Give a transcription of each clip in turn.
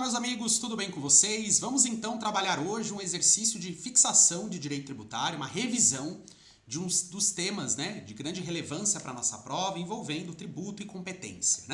Olá, meus amigos, tudo bem com vocês? Vamos então trabalhar hoje um exercício de fixação de direito tributário, uma revisão de dos temas, de grande relevância para a nossa prova envolvendo tributo e competência,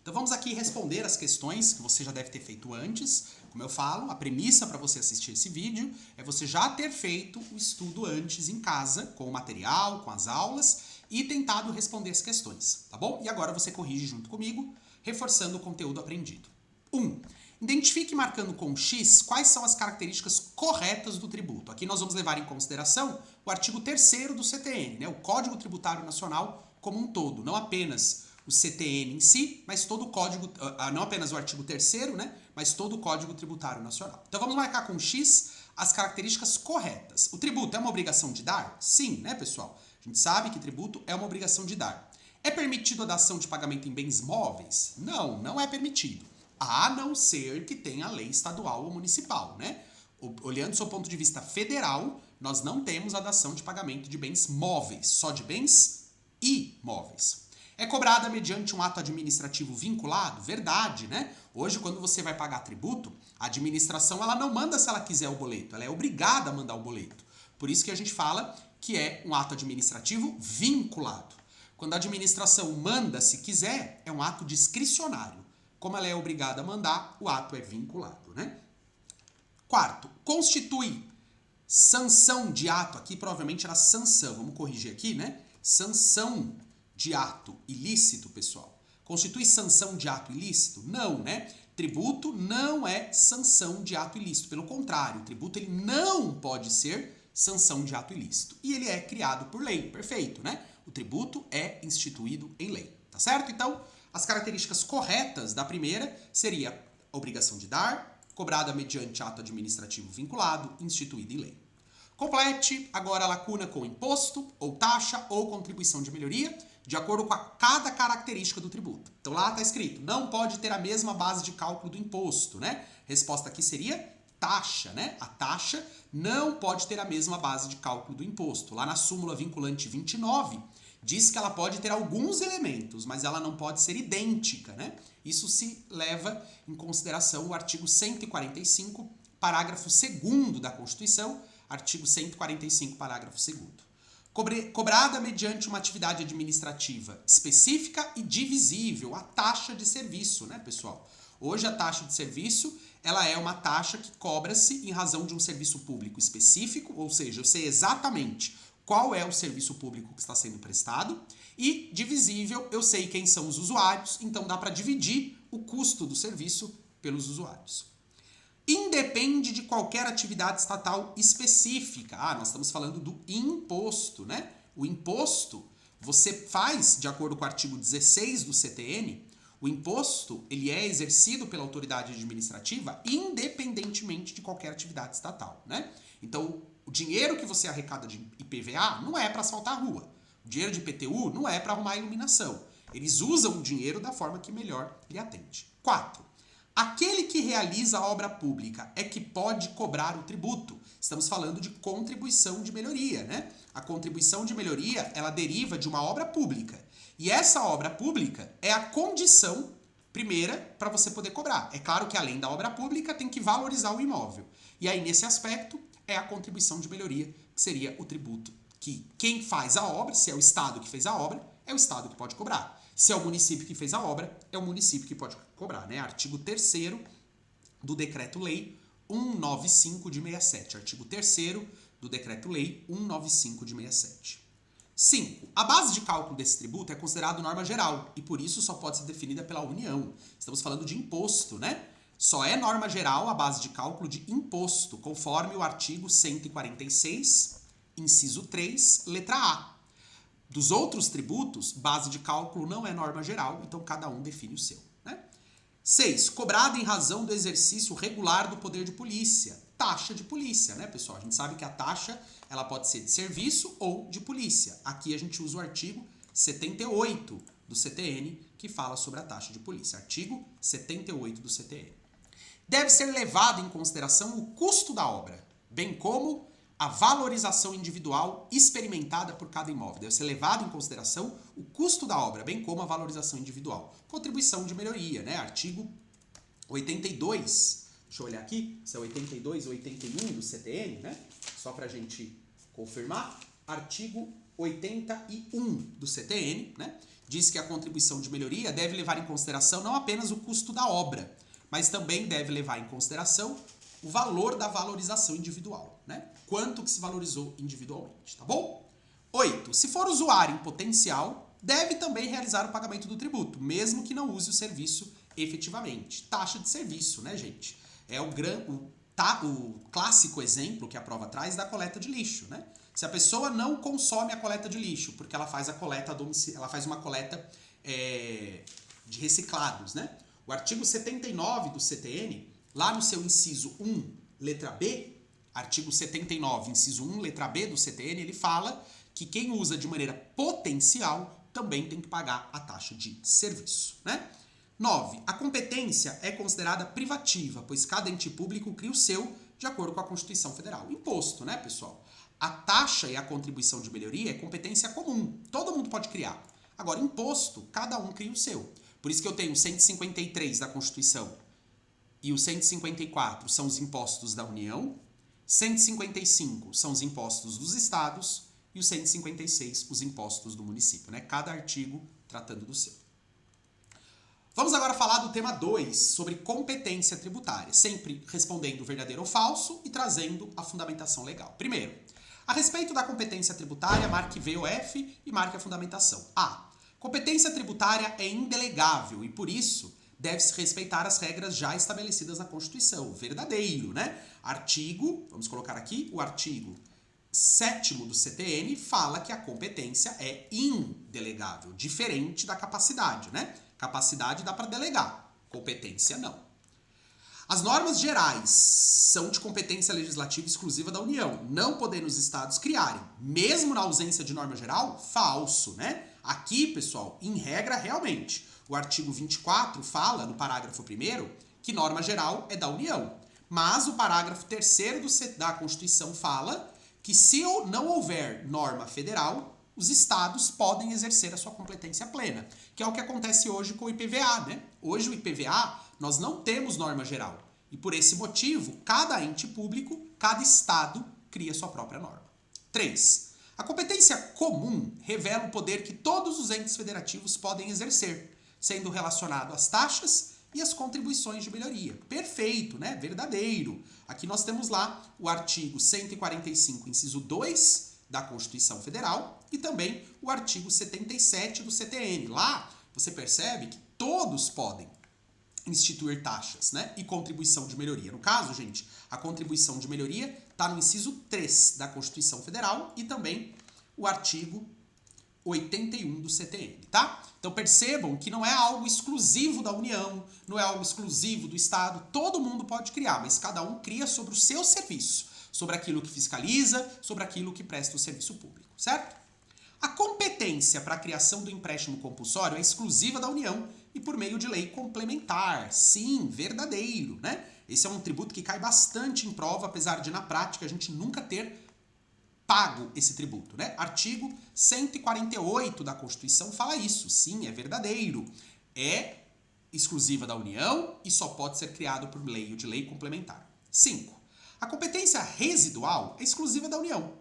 Então vamos aqui responder as questões que você já deve ter feito antes. Como eu falo, a premissa para você assistir esse vídeo é você já ter feito o estudo antes em casa, com o material, com as aulas e tentado responder as questões, tá bom? E agora você corrige junto comigo, reforçando o conteúdo aprendido. 1. Identifique marcando com X quais são as características corretas do tributo. Aqui nós vamos levar em consideração o artigo 3º do CTN, o Código Tributário Nacional como um todo, não apenas o CTN em si, mas todo o código, não apenas o artigo 3º, mas todo o Código Tributário Nacional. Então vamos marcar com X as características corretas. O tributo é uma obrigação de dar? Sim, pessoal? A gente sabe que tributo é uma obrigação de dar. É permitido a dação de pagamento em bens móveis? Não, não é permitido. A não ser que tenha lei estadual ou municipal, Olhando do seu ponto de vista federal, nós não temos a dação de pagamento de bens móveis, só de bens imóveis. É cobrada mediante um ato administrativo vinculado? Verdade, Hoje, quando você vai pagar tributo, a administração ela não manda se ela quiser o boleto, ela é obrigada a mandar o boleto. Por isso que a gente fala que é um ato administrativo vinculado. Quando a administração manda se quiser, é um ato discricionário. Como ela é obrigada a mandar, o ato é vinculado, Quarto, constitui sanção de ato, aqui provavelmente era sanção, vamos corrigir aqui, Sanção de ato ilícito, pessoal. Constitui sanção de ato ilícito? Não, Tributo não é sanção de ato ilícito, pelo contrário, o tributo ele não pode ser sanção de ato ilícito. E ele é criado por lei, perfeito, O tributo é instituído em lei, tá certo? Então, as características corretas da primeira seria obrigação de dar, cobrada mediante ato administrativo vinculado, instituído em lei. Complete agora a lacuna com imposto, ou taxa, ou contribuição de melhoria, de acordo com cada característica do tributo. Então lá está escrito, não pode ter a mesma base de cálculo do imposto, Resposta aqui seria taxa, A taxa não pode ter a mesma base de cálculo do imposto. Lá na súmula vinculante 29, diz que ela pode ter alguns elementos, mas ela não pode ser idêntica, Isso se leva em consideração o artigo 145, parágrafo 2º da Constituição, artigo 145, parágrafo 2º. Cobrada mediante uma atividade administrativa específica e divisível, a taxa de serviço, pessoal? Hoje a taxa de serviço, ela é uma taxa que cobra-se em razão de um serviço público específico, ou seja, eu sei exatamente qual é o serviço público que está sendo prestado, e divisível, eu sei quem são os usuários, então dá para dividir o custo do serviço pelos usuários. Independe de qualquer atividade estatal específica. Nós estamos falando do imposto, O imposto, você faz, de acordo com o artigo 16 do CTN, o imposto ele é exercido pela autoridade administrativa independentemente de qualquer atividade estatal, Então, o dinheiro que você arrecada de IPVA não é para asfaltar a rua. O dinheiro de IPTU não é para arrumar a iluminação. Eles usam o dinheiro da forma que melhor lhe atende. 4. Aquele que realiza a obra pública é que pode cobrar o tributo. Estamos falando de contribuição de melhoria, A contribuição de melhoria, ela deriva de uma obra pública. E essa obra pública é a condição primeira para você poder cobrar. É claro que além da obra pública tem que valorizar o imóvel. E aí nesse aspecto é a contribuição de melhoria, que seria o tributo que quem faz a obra, se é o Estado que fez a obra, é o Estado que pode cobrar. Se é o município que fez a obra, é o município que pode cobrar, Artigo 3º do Decreto-Lei 195 de 67. Artigo 3º do Decreto-Lei 195 de 67. 5. A base de cálculo desse tributo é considerada norma geral e por isso só pode ser definida pela União. Estamos falando de imposto, Só é norma geral a base de cálculo de imposto, conforme o artigo 146, inciso 3, letra A. Dos outros tributos, base de cálculo não é norma geral, então cada um define o seu. 6. Cobrada em razão do exercício regular do poder de polícia. Taxa de polícia, pessoal? A gente sabe que a taxa ela pode ser de serviço ou de polícia. Aqui a gente usa o artigo 78 do CTN, que fala sobre a taxa de polícia. Artigo 78 do CTN. Deve ser levado em consideração o custo da obra, bem como a valorização individual experimentada por cada imóvel. Deve ser levado em consideração o custo da obra, bem como a valorização individual. Contribuição de melhoria, Artigo 82, deixa eu olhar aqui, se é 82 ou 81 do CTN, né? Só pra gente confirmar. Artigo 81 do CTN, né? Diz que a contribuição de melhoria deve levar em consideração não apenas o custo da obra, mas também deve levar em consideração o valor da valorização individual, né? Quanto que se valorizou individualmente, tá bom? 8. Se for usuário em potencial, deve também realizar o pagamento do tributo, mesmo que não use o serviço efetivamente. Taxa de serviço, né, gente? É o clássico exemplo que a prova traz da coleta de lixo, né? Se a pessoa não consome a coleta de lixo, porque ela faz a coleta a domicílio, ela faz uma coleta de reciclados, né? O artigo 79 do CTN, lá no seu inciso 1, letra B, artigo 79, inciso 1, letra B do CTN, ele fala que quem usa de maneira potencial também tem que pagar a taxa de serviço, né? 9. A competência é considerada privativa, pois cada ente público cria o seu de acordo com a Constituição Federal. Imposto, né, pessoal? A taxa e a contribuição de melhoria é competência comum. Todo mundo pode criar. Agora, imposto, cada um cria o seu. Por isso que eu tenho o 153 da Constituição e o 154 são os impostos da União, 155 são os impostos dos estados e o 156 os impostos do município, né? Cada artigo tratando do seu. Vamos agora falar do tema 2, sobre competência tributária, sempre respondendo verdadeiro ou falso e trazendo a fundamentação legal. Primeiro, a respeito da competência tributária, marque V ou F e marque a fundamentação. A. Competência tributária é indelegável e, por isso, deve-se respeitar as regras já estabelecidas na Constituição. Verdadeiro, né? Vamos colocar aqui, o artigo 7º do CTN fala que a competência é indelegável, diferente da capacidade, né? Capacidade dá para delegar, competência não. As normas gerais são de competência legislativa exclusiva da União, não podendo os estados criarem, mesmo na ausência de norma geral, falso, né? Aqui, pessoal, em regra, realmente, o artigo 24 fala, no parágrafo 1º, que norma geral é da União, mas o parágrafo 3º da Constituição fala que se não houver norma federal, os estados podem exercer a sua competência plena, que é o que acontece hoje com o IPVA, né? Hoje o IPVA, nós não temos norma geral. E por esse motivo, cada ente público, cada estado, cria sua própria norma. 3. A competência comum revela o poder que todos os entes federativos podem exercer, sendo relacionado às taxas e às contribuições de melhoria. Perfeito, né? Verdadeiro. Aqui nós temos lá o artigo 145, inciso 2, da Constituição Federal e também o artigo 77 do CTN. Lá você percebe que todos podem instituir taxas, né, e contribuição de melhoria. No caso, gente, a contribuição de melhoria está no inciso 3 da Constituição Federal e também o artigo 81 do CTN, tá? Então percebam que não é algo exclusivo da União, não é algo exclusivo do Estado, todo mundo pode criar, mas cada um cria sobre o seu serviço, sobre aquilo que fiscaliza, sobre aquilo que presta o serviço público, certo? A competência para a criação do empréstimo compulsório é exclusiva da União e por meio de lei complementar. Sim, verdadeiro, né? Esse é um tributo que cai bastante em prova, apesar de na prática a gente nunca ter pago esse tributo, né? Artigo 148 da Constituição fala isso. Sim, é verdadeiro. É exclusiva da União e só pode ser criado por meio de lei complementar. 5. A competência residual é exclusiva da União.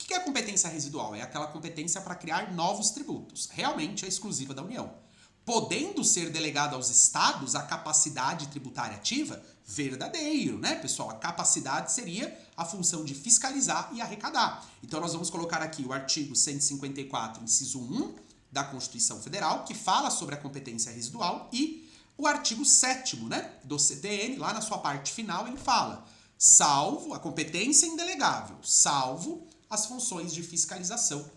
O que é a competência residual? É aquela competência para criar novos tributos. Realmente é exclusiva da União. Podendo ser delegada aos estados a capacidade tributária ativa? Verdadeiro, né, pessoal? A capacidade seria a função de fiscalizar e arrecadar. Então nós vamos colocar aqui o artigo 154, inciso 1 da Constituição Federal, que fala sobre a competência residual, e o artigo 7º, né, do CTN, lá na sua parte final, ele fala: salvo a competência indelegável, salvo as funções de fiscalização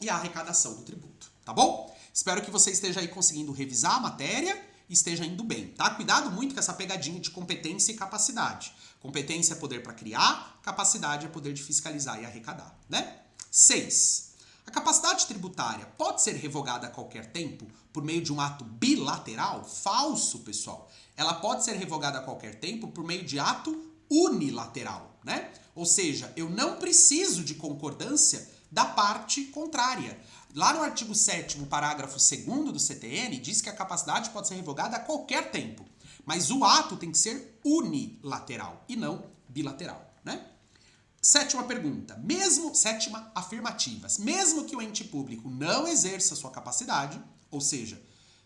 e a arrecadação do tributo, tá bom? Espero que você esteja aí conseguindo revisar a matéria e esteja indo bem, tá? Cuidado muito com essa pegadinha de competência e capacidade. Competência é poder para criar, capacidade é poder de fiscalizar e arrecadar, né? 6. A capacidade tributária pode ser revogada a qualquer tempo por meio de um ato bilateral? Falso, pessoal. Ela pode ser revogada a qualquer tempo por meio de ato unilateral, né? Ou seja, eu não preciso de concordância da parte contrária. Lá no artigo 7º, parágrafo 2º do CTN, diz que a capacidade pode ser revogada a qualquer tempo. Mas o ato tem que ser unilateral e não bilateral, né? Sétima pergunta, sétima afirmativa, mesmo que o ente público não exerça sua capacidade, ou seja,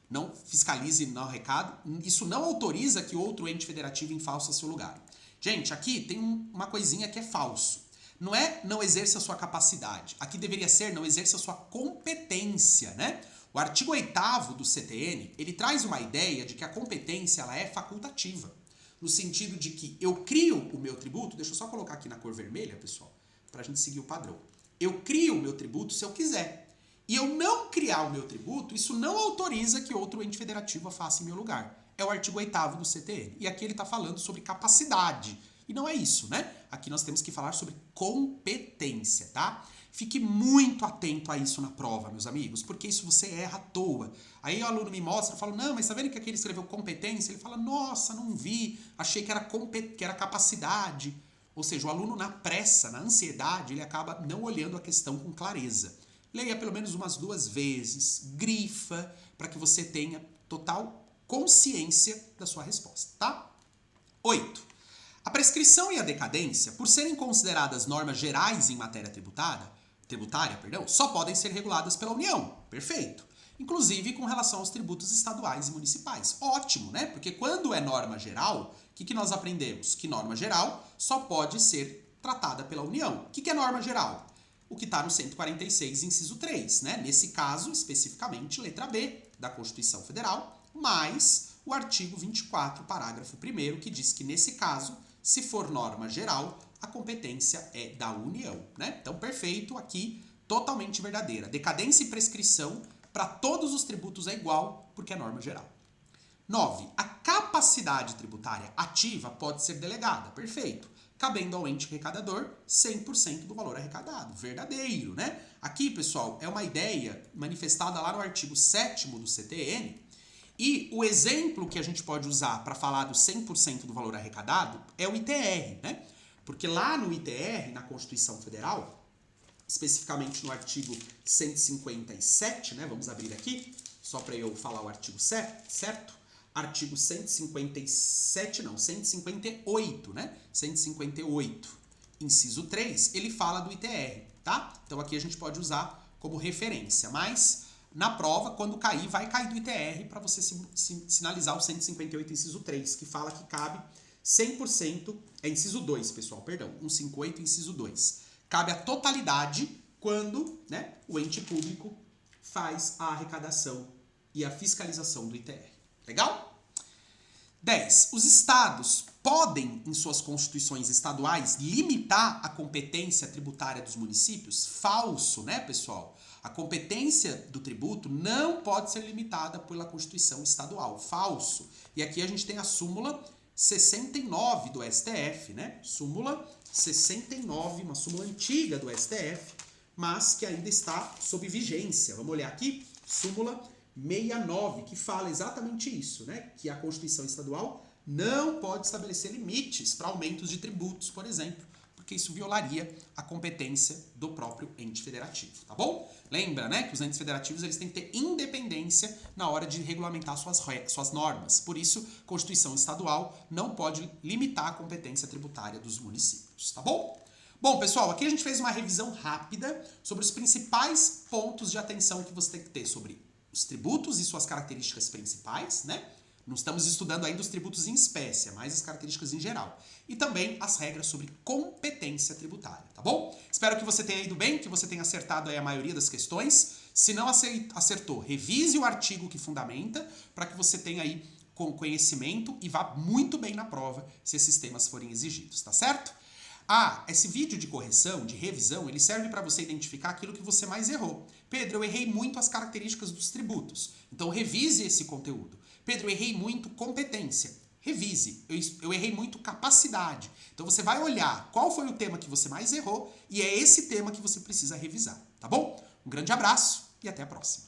não fiscalize no recado, isso não autoriza que outro ente federativo enfalsa seu lugar. Gente, aqui tem uma coisinha que é falso. Não é não exerça sua capacidade. Aqui deveria ser não exerça sua competência, né? O artigo 8º do CTN, ele traz uma ideia de que a competência ela é facultativa. No sentido de que eu crio o meu tributo, deixa eu só colocar aqui na cor vermelha, pessoal, para a gente seguir o padrão. Eu crio o meu tributo se eu quiser. E eu não criar o meu tributo, isso não autoriza que outro ente federativo a faça em meu lugar. É o artigo 8º do CTN. E aqui ele está falando sobre capacidade. E não é isso, né? Aqui nós temos que falar sobre competência, tá? Fique muito atento a isso na prova, meus amigos, porque isso você erra à toa. Aí o aluno me mostra, eu falo, não, mas tá vendo que aqui ele escreveu competência? Ele fala, nossa, não vi, achei que era capacidade. Ou seja, o aluno na pressa, na ansiedade, ele acaba não olhando a questão com clareza. Leia pelo menos umas 2 vezes, grifa, para que você tenha total consciência da sua resposta, tá? 8. A prescrição e a decadência, por serem consideradas normas gerais em matéria tributária, só podem ser reguladas pela União. Perfeito. Inclusive com relação aos tributos estaduais e municipais. Ótimo, né? Porque quando é norma geral, o que nós aprendemos? Que norma geral só pode ser tratada pela União. O que é norma geral? O que está no 146, inciso 3, né? Nesse caso, especificamente, letra B da Constituição Federal, mais o artigo 24, parágrafo 1º, que diz que, nesse caso, se for norma geral, a competência é da União, né? Então, perfeito, aqui, totalmente verdadeira. Decadência e prescrição para todos os tributos é igual, porque é norma geral. 9. A capacidade tributária ativa pode ser delegada. Perfeito. Cabendo ao ente arrecadador 100% do valor arrecadado. Verdadeiro, né? Aqui, pessoal, é uma ideia manifestada lá no artigo 7º do CTN. E o exemplo que a gente pode usar para falar do 100% do valor arrecadado é o ITR, né? Porque lá no ITR, na Constituição Federal, especificamente no artigo 157, né? Vamos abrir aqui, só para eu falar o artigo certo. Artigo 158, né? 158, inciso 3, ele fala do ITR, tá? Então aqui a gente pode usar como referência, mas na prova, quando cair, vai cair do ITR para você sinalizar o 158, inciso 3, que fala que cabe 100%, é inciso 2, pessoal, perdão, 158, inciso 2. Cabe a totalidade quando, né, o ente público faz a arrecadação e a fiscalização do ITR. Legal? 10. Os estados podem, em suas constituições estaduais, limitar a competência tributária dos municípios? Falso, né, pessoal? A competência do tributo não pode ser limitada pela Constituição estadual. Falso. E aqui a gente tem a súmula 69 do STF, né? Súmula 69, uma súmula antiga do STF, mas que ainda está sob vigência. Vamos olhar aqui, súmula 69, que fala exatamente isso, né? Que a Constituição estadual não pode estabelecer limites para aumentos de tributos, por exemplo, porque isso violaria a competência do próprio ente federativo, tá bom? Lembra, né, que os entes federativos eles têm que ter independência na hora de regulamentar suas normas. Por isso, a Constituição estadual não pode limitar a competência tributária dos municípios, tá bom? Bom, pessoal, aqui a gente fez uma revisão rápida sobre os principais pontos de atenção que você tem que ter sobre os tributos e suas características principais, né? Não estamos estudando ainda os tributos em espécie, mas as características em geral. E também as regras sobre competência tributária, tá bom? Espero que você tenha ido bem, que você tenha acertado aí a maioria das questões. Se não acertou, revise o artigo que fundamenta para que você tenha aí com conhecimento e vá muito bem na prova se esses temas forem exigidos, tá certo? Esse vídeo de correção, de revisão, ele serve para você identificar aquilo que você mais errou. Pedro, eu errei muito as características dos tributos. Então, revise esse conteúdo. Pedro, eu errei muito competência. Revise. Eu errei muito capacidade. Então, você vai olhar qual foi o tema que você mais errou e é esse tema que você precisa revisar, tá bom? Um grande abraço e até a próxima.